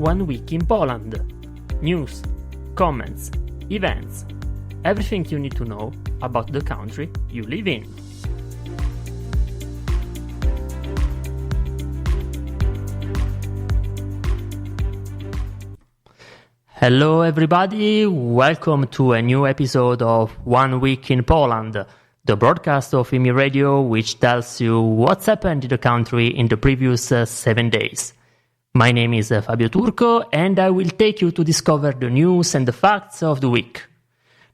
1 week in Poland. News, comments, events, everything you need to know about the country you live in. Hello everybody, welcome to a new episode of 1 Week in Poland, the broadcast of IMI Radio which tells you what's happened in the country in the previous 7 days. My name is Fabio Turco and I will take you to discover the news and the facts of the week.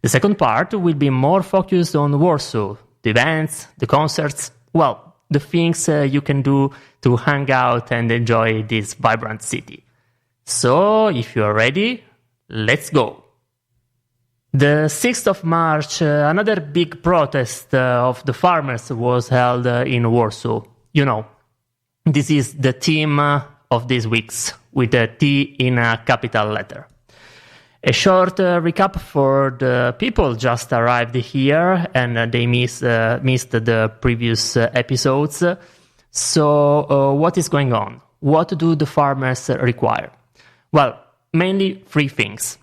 The second part will be more focused on Warsaw, the events, the concerts, well, the things you can do to hang out and enjoy this vibrant city. So, if you are ready, let's go. The 6th of March, another big protest of the farmers was held in Warsaw. You know, this is the theme of these weeks, with a T in a capital letter. A short recap for the people just arrived here and they missed the previous episodes. So, what is going on? What do the farmers require? Well, mainly three things.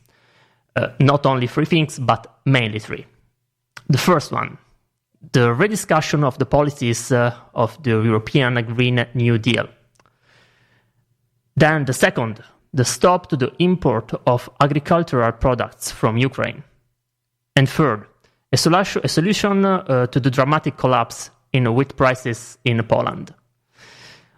Not only three things, but mainly three. The first one, the rediscussion of the policies of the European Green New Deal. Then the second, the stop to the import of agricultural products from Ukraine. And third, a solution to the dramatic collapse in wheat prices in Poland.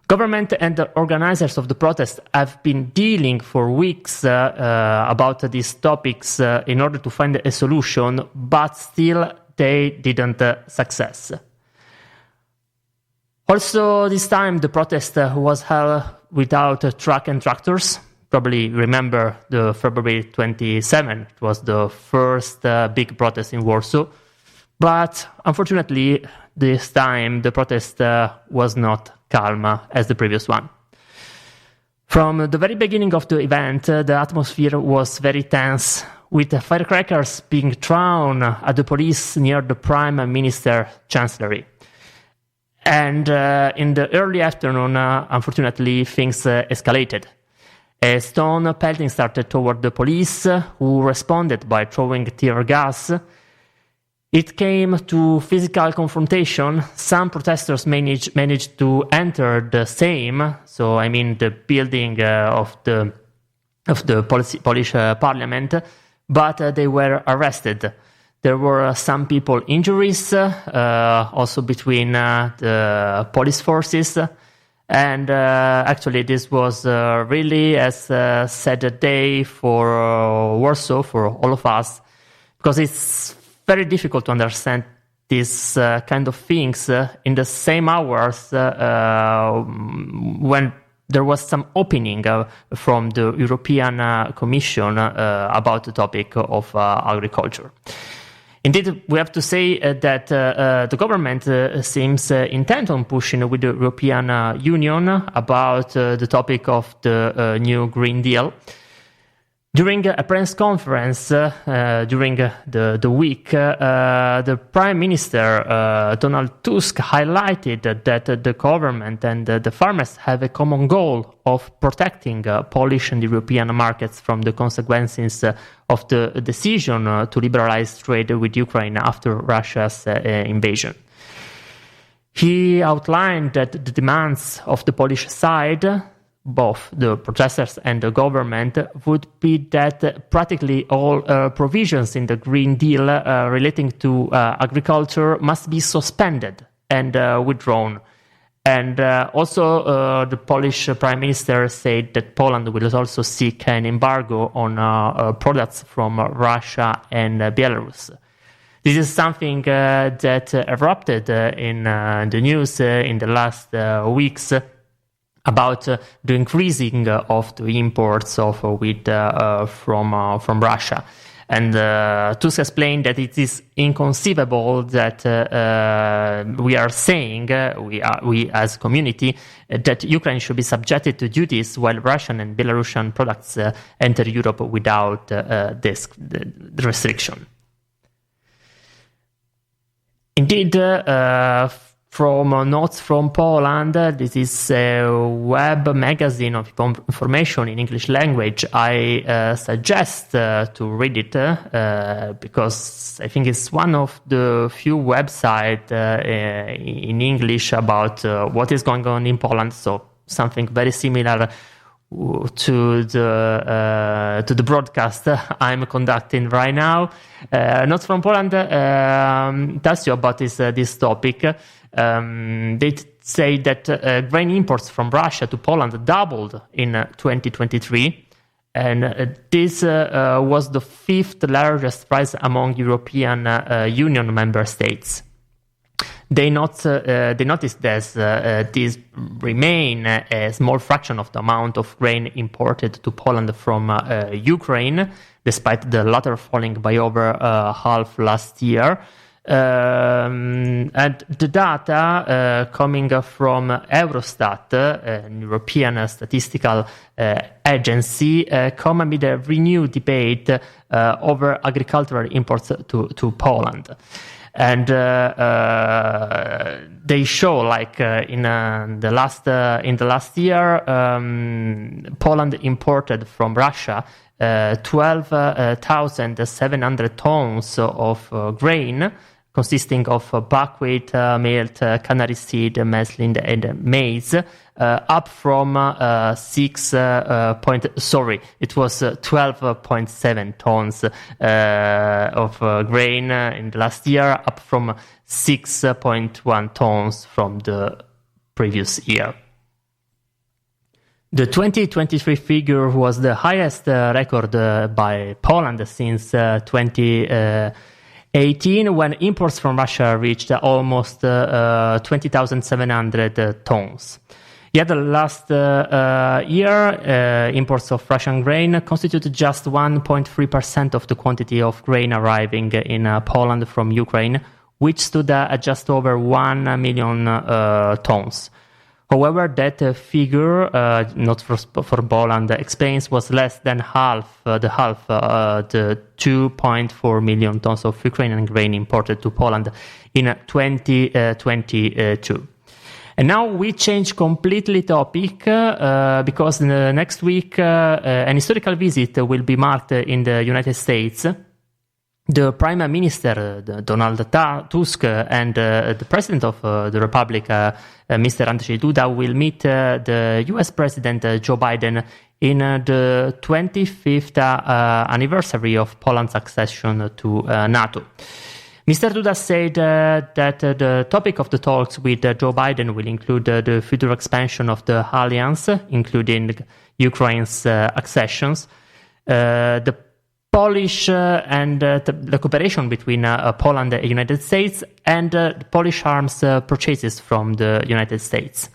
Government and the organizers of the protest have been dealing for weeks about these topics in order to find a solution, but still they didn't succeed. Also, this time the protest was held without truck and tractors. Probably remember the February 27th. It was the first big protest in Warsaw. But unfortunately, this time the protest was not calm as the previous one. From the very beginning of the event, the atmosphere was very tense, with firecrackers being thrown at the police near the Prime Minister Chancellery. And in the early afternoon, unfortunately, things escalated. A stone pelting started toward the police, who responded by throwing tear gas. It came to physical confrontation. Some protesters managed to enter the Sejm, so I mean the building of the Polish parliament, but they were arrested. There were some people injuries, also between the police forces, and actually this was really, as said, a day for Warsaw, for all of us, because it's very difficult to understand these kind of things in the same hours when there was some opening from the European Commission about the topic of agriculture. Indeed, we have to say that the government seems intent on pushing with the European Union about the topic of the new Green Deal. During a press conference during the week, the Prime Minister, Donald Tusk, highlighted that the government and the farmers have a common goal of protecting Polish and European markets from the consequences of the decision to liberalize trade with Ukraine after Russia's invasion. He outlined that the demands of the Polish side, both the protesters and the government, would be that practically all provisions in the Green Deal relating to agriculture must be suspended and withdrawn. And also the Polish Prime Minister said that Poland will also seek an embargo on products from Russia and Belarus. This is something that erupted in the news in the last weeks about the increasing of the imports of wheat from Russia. And Tusk explained that it is inconceivable that we are saying, we as community, that Ukraine should be subjected to duties while Russian and Belarusian products enter Europe without the restriction. Indeed, from Notes from Poland. This is a web magazine of information in English language. I suggest to read it because I think it's one of the few websites in English about what is going on in Poland. So something very similar to the broadcast I'm conducting right now. Notes from Poland tells you about this topic. They say that grain imports from Russia to Poland doubled in 2023, and this was the fifth largest rise among European Union member states. They noticed that this remain a small fraction of the amount of grain imported to Poland from Ukraine, despite the latter falling by over half last year. And the data coming from Eurostat, an European statistical agency, come amid a renewed debate over agricultural imports to Poland. And they show, like in the last year, Poland imported from Russia 12,700 tons of grain, consisting of buckwheat, malt, canary seed, muslin, and maize, up from 12.7 tons of grain in the last year, up from 6.1 tons from the previous year. The 2023 figure was the highest record by Poland since 2018, when imports from Russia reached almost 20,700 tons. Yet last year, imports of Russian grain constituted just 1.3% of the quantity of grain arriving in Poland from Ukraine, which stood at just over 1 million tons. However, that figure, not for Poland, explains was less than the 2.4 million tons of Ukrainian grain imported to Poland in 2022. And now we change completely topic because next week an historical visit will be marked in the United States. The Prime Minister, Donald Tusk, and the President of the Republic, Mr. Andrzej Duda, will meet the US President Joe Biden in the 25th anniversary of Poland's accession to NATO. Mr. Duda said that the topic of the talks with Joe Biden will include the future expansion of the alliance, including Ukraine's accessions, the Polish and the cooperation between Poland and the United States, and the Polish arms purchases from the United States.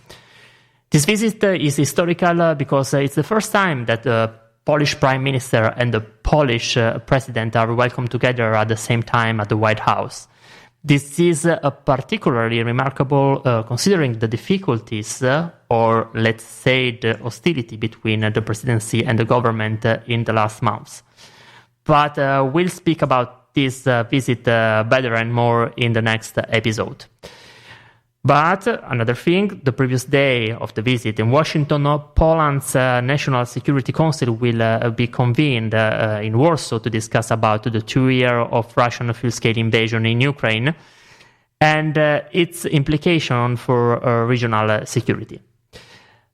This visit is historical because it's the first time that the Polish Prime Minister and the Polish President are welcomed together at the same time at the White House. This is particularly remarkable considering the difficulties, or let's say the hostility between the presidency and the government in the last months. But we'll speak about this visit better and more in the next episode. But another thing, the previous day of the visit in Washington, Poland's National Security Council will be convened in Warsaw to discuss about the 2 years of Russian full-scale invasion in Ukraine and its implication for regional security.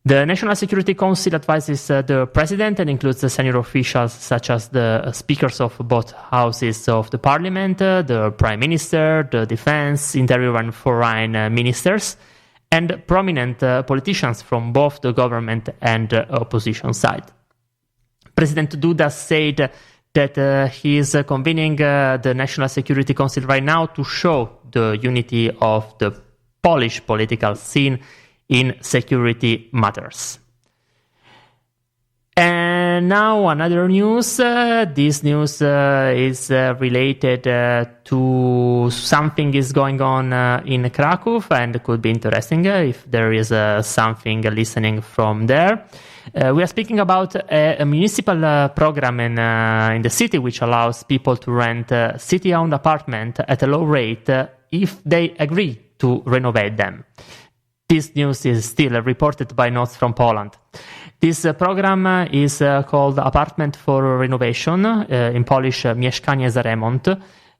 The National Security Council advises the president and includes the senior officials such as the speakers of both houses of the parliament, the prime minister, the defense, interior and foreign ministers, and prominent politicians from both the government and opposition side. President Duda said that he is convening the National Security Council right now to show the unity of the Polish political scene in security matters. And now another news. This news is related to something is going on in Krakow, and could be interesting if there is something listening from there. We are speaking about a municipal program in the city which allows people to rent city-owned apartment at a low rate if they agree to renovate them. This news is still reported by notes from Poland. This program is called Apartment for Renovation, in Polish Mieszkanie za remont,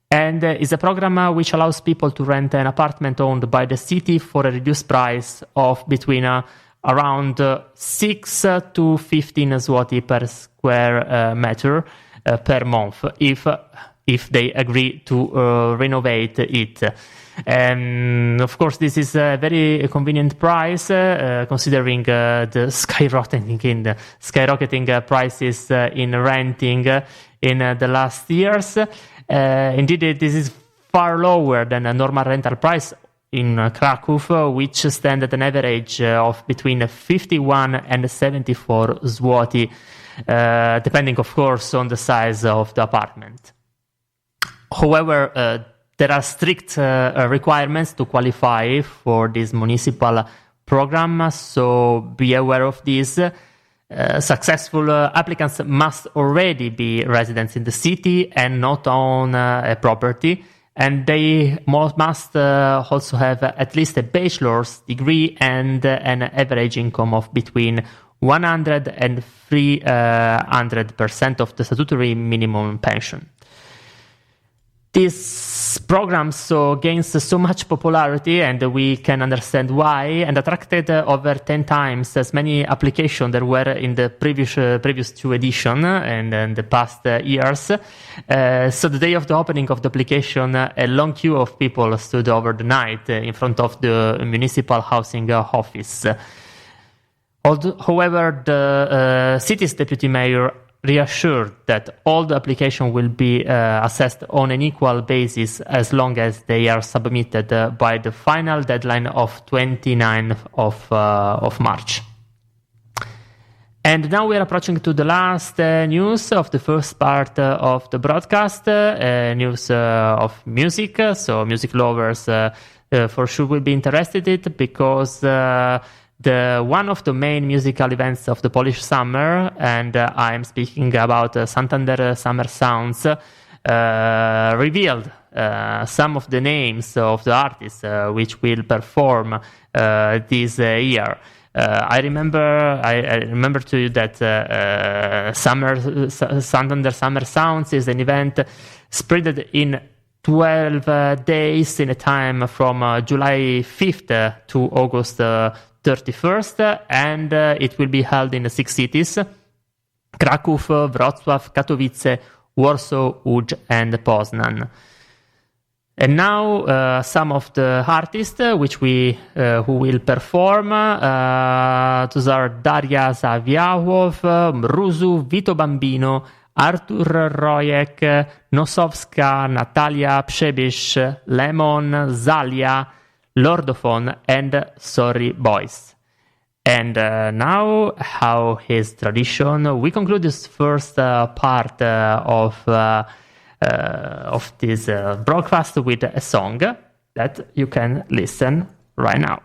and is a program which allows people to rent an apartment owned by the city for a reduced price of between around 6 to 15 zloty per square meter per month if they agree to renovate it. And of course, this is a very convenient price considering the skyrocketing prices in renting in the last years. Indeed, this is far lower than a normal rental price in Krakow, which stand at an average of between 51 and 74 zloty, depending, of course, on the size of the apartment. However, there are strict requirements to qualify for this municipal program, so be aware of this. Successful applicants must already be residents in the city and not own a property, and they must also have at least a bachelor's degree and an average income of between 100 and 300% of the statutory minimum pension. This program gains so much popularity, and we can understand why, and attracted over 10 times as many applications there were in the previous two editions and in the past years. So the day of the opening of the application, a long queue of people stood over the night in front of the municipal housing office. However, the city's deputy mayor reassured that all the applications will be assessed on an equal basis as long as they are submitted by the final deadline of 29th of March. And now we are approaching to the last news of the first part of the broadcast, news of music. So music lovers for sure will be interested in it, because one of the main musical events of the Polish summer, and I am speaking about Santander Summer Sounds, revealed some of the names of the artists which will perform this year. I remember to you that Santander Summer Sounds is an event spread in 12 days in a time from July 5th to August 31st, and it will be held in 6 cities: Kraków, Wrocław, Katowice, Warsaw, Łódź, and Poznan. And now some of the artists who will perform. Those are Daria Zawiałow, Mruzu, Vito Bambino, Artur Rojek, Nosowska, Natalia Przebysz, Lemon, Zalia, Lordophone, and Sorry Boys. And now, how is tradition, we conclude this first part of this broadcast with a song that you can listen right now.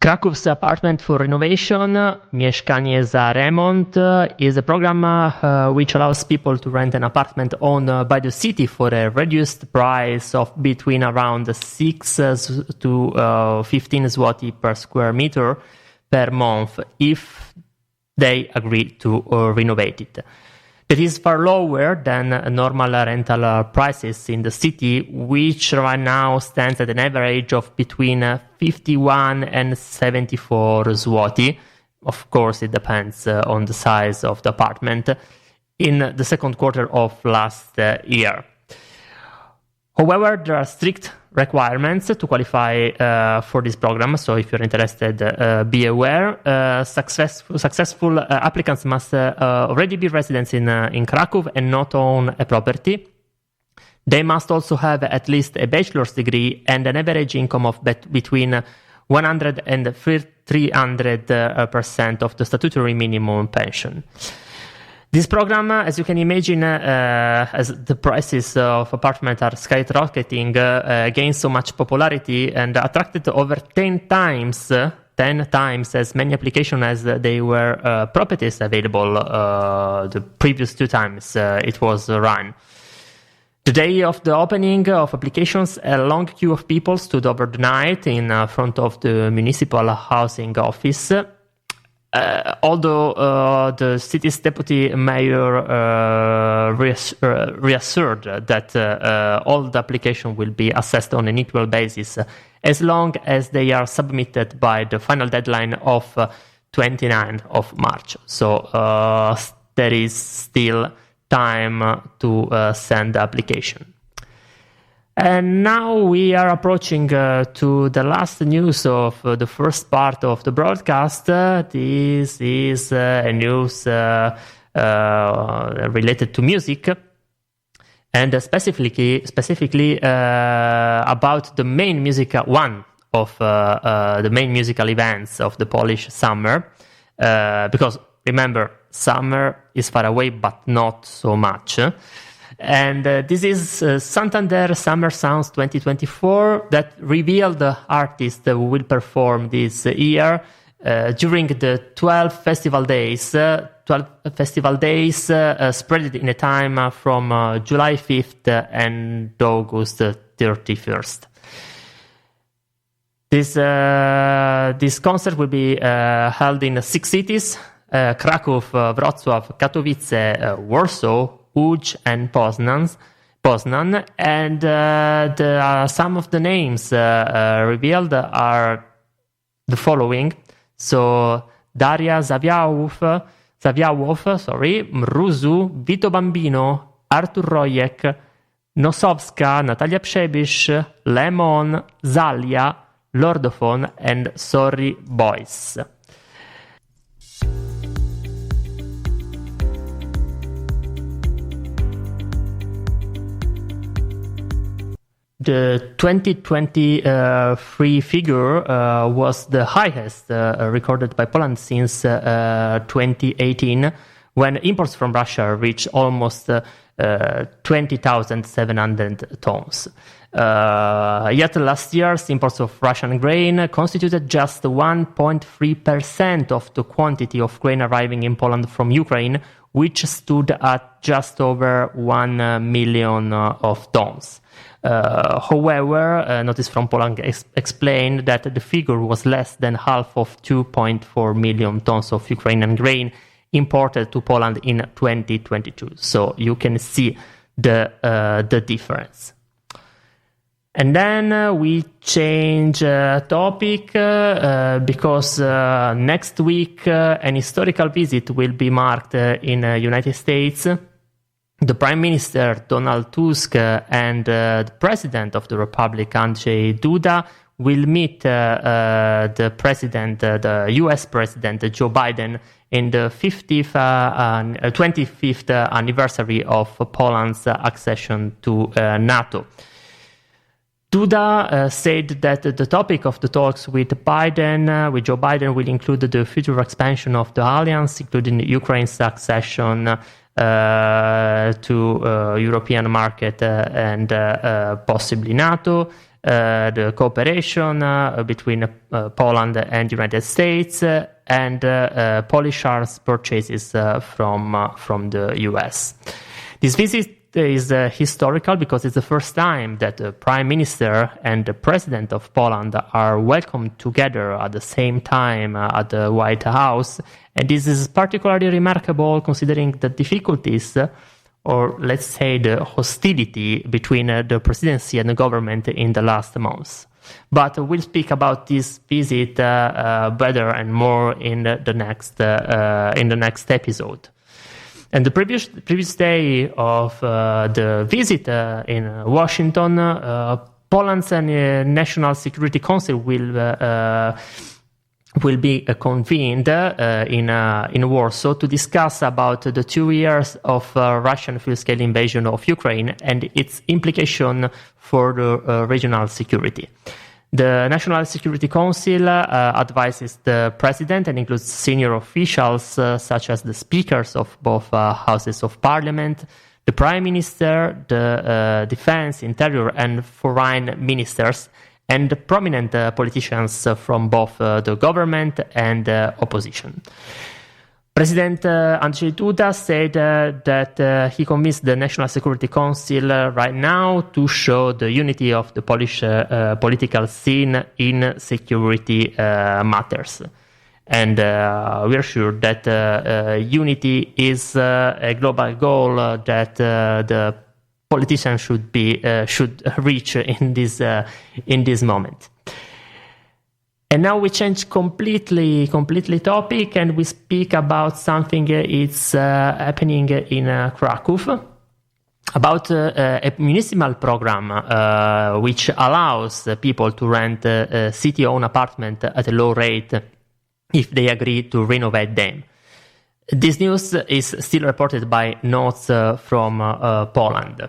Krakow's Apartment for Renovation, Mieszkanie za remont, is a program which allows people to rent an apartment owned by the city for a reduced price of between around 6 to 15 zloty per square meter per month if they agree to renovate it. That is far lower than normal rental prices in the city, which right now stands at an average of between 51 and 74 zloty. Of course, it depends on the size of the apartment in the second quarter of last year. However, there are strict requirements to qualify for this program. So if you're interested, be aware. Successful applicants must already be residents in Krakow and not own a property. They must also have at least a bachelor's degree and an average income of between 100 and 300% of the statutory minimum pension. This program, as you can imagine, as the prices of apartments are skyrocketing, gained so much popularity and attracted over 10 times as many applications as they were properties available the previous 2 times it was run. The day of the opening of applications, a long queue of people stood over the night in front of the municipal housing office. Although the city's deputy mayor reassured that all the applications will be assessed on an equal basis as long as they are submitted by the final deadline of 29th of March. So there is still time to send the application. And now we are approaching to the last news of the first part of the broadcast. This is a news related to music, and specifically about the main one of the main musical events of the Polish summer. Because remember, summer is far away, but not so much. And this is Santander Summer Sounds 2024 that revealed the artists that will perform this year during the 12 festival days. 12 festival days spread in a time from July 5th and August 31st. This concert will be held in 6 cities: Krakow, Wrocław, Katowice, Warsaw, Łódź, and Poznan, and some of the names revealed are the following. So Daria Zawiałow, Mruzu, Vito Bambino, Artur Rojek, Nosowska, Natalia Przebysz, Lemon, Zalia, Lordophone, and Sorry Boys. The 2023 figure was the highest recorded by Poland since 2018, when imports from Russia reached almost 20,700 tons. Yet last year's imports of Russian grain constituted just 1.3% of the quantity of grain arriving in Poland from Ukraine, which stood at just over 1 million of tons. However, Notice from Poland explained that the figure was less than half of 2.4 million tons of Ukrainian grain imported to Poland in 2022. So you can see the difference. And then we change topic because next week an historical visit will be marked in the United States. The Prime Minister, Donald Tusk, and the President of the Republic, Andrzej Duda, will meet the US President, Joe Biden, in the 25th anniversary of Poland's accession to NATO. Duda said that the topic of the talks with Joe Biden, will include the future expansion of the alliance, including Ukraine's accession to European market and possibly NATO. the cooperation between Poland and the United States, and Polish arms purchases from the US. This visit is historical because it's the first time that the Prime Minister and the President of Poland are welcomed together at the same time at the White House. And this is particularly remarkable considering the difficulties, or let's say the hostility between the presidency and the government in the last months. But we'll speak about this visit better and more in the next episode. And the previous day of the visit in Washington, Poland's National Security Council will be convened in Warsaw to discuss about the 2 years of Russian full-scale invasion of Ukraine and its implication for the regional security. The National Security Council advises the president and includes senior officials such as the speakers of both houses of parliament, the prime minister, the defense, interior, and foreign ministers, and prominent politicians from both the government and opposition. President Andrzej Duda said that he convinced the National Security Council right now to show the unity of the Polish political scene in security matters. And we are sure that unity is a global goal that the politicians should reach in this moment. And now we change completely topic, and we speak about something it's happening in Krakow, about a municipal program which allows people to rent a city-owned apartment at a low rate if they agree to renovate them. This news is still reported by notes from Poland.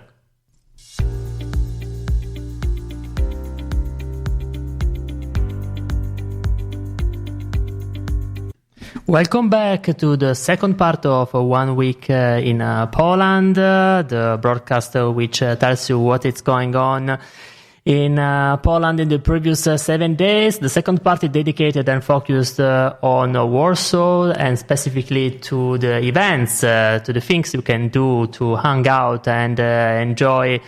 Welcome back to the second part of 1 week in Poland, the broadcast which tells you what is going on in Poland in the previous 7 days. The second part is dedicated and focused on Warsaw, and specifically to the events, to the things you can do to hang out and enjoy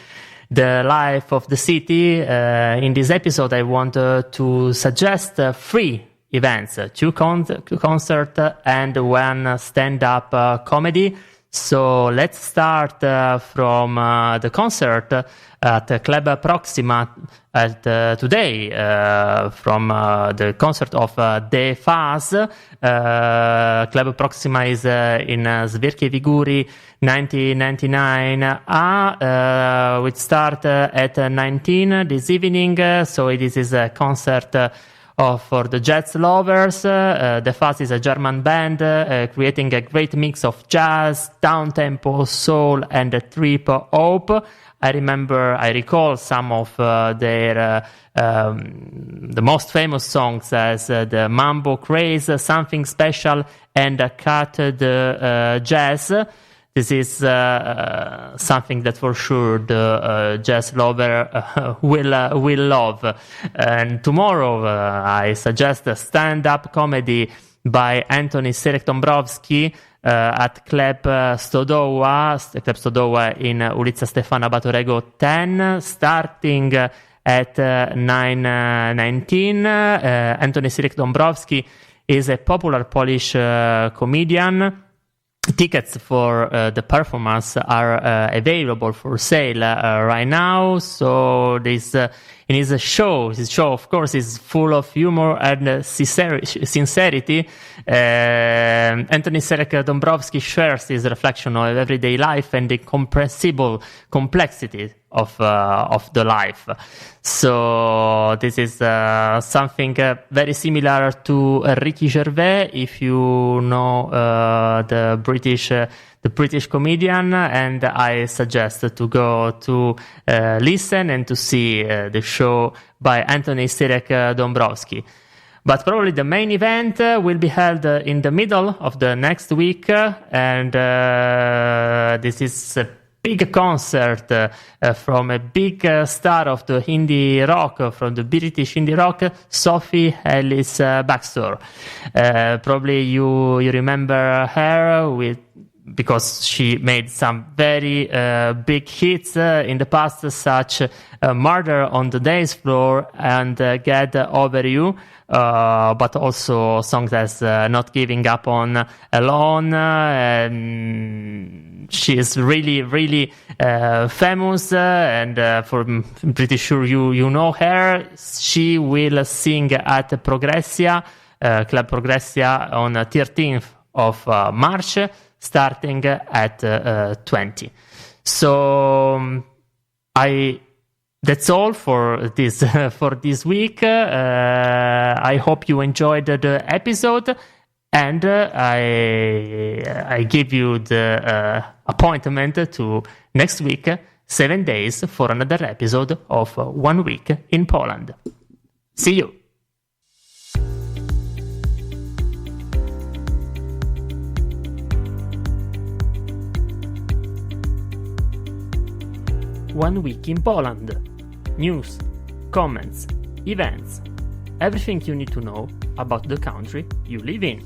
the life of the city. In this episode, I want to suggest 3 events, 2 concerts and 1 stand-up comedy. So let's start from the concert at Club Proxima today, from the concert of De Faz. Club Proxima is in Zwierkie Wigury 1999. We start at 19 this evening, so this is a concert for the jazz lovers. The Faz is a German band creating a great mix of jazz, down-tempo, soul, and trip-hop. I recall some of their the most famous songs as the Mambo Craze, Something Special, and Cut the Jazz. This is something that for sure the jazz lover will love. And tomorrow I suggest a stand-up comedy by Anthony Serek-Dąbrowski at Klep Stodoła in ulica Stefana Batorego 10, starting at 9:19. Anthony Serek-Dąbrowski is a popular Polish comedian. Tickets for the performance are available for sale right now. So in his show, of course, is full of humor and sincerity. Anthony Serek-Dąbrowski shares his reflection of everyday life and the incomprehensible complexity of the life. So this is something very similar to Ricky Gervais, if you know the British comedian, and I suggest to go to listen and to see the show by Anthony Serek-Dąbrowski. But probably the main event will be held in the middle of the next week, and this is a big concert from a big star of the indie rock, from the British indie rock, Sophie Ellis Baxter. Probably you remember her because she made some very big hits in the past, such Murder on the Dance Floor and Get Over You, but also songs as Not Giving Up on Alone. She is really, really famous, and I'm pretty sure you know her. She will sing at Progressia, Club Progressia, on 13th of March, starting at 20. So that's all for this week. I hope you enjoyed the episode, and I give you the appointment to next week, 7 days, for another episode of 1 Week in Poland. See you. One Week in Poland. News, comments, events, everything you need to know about the country you live in.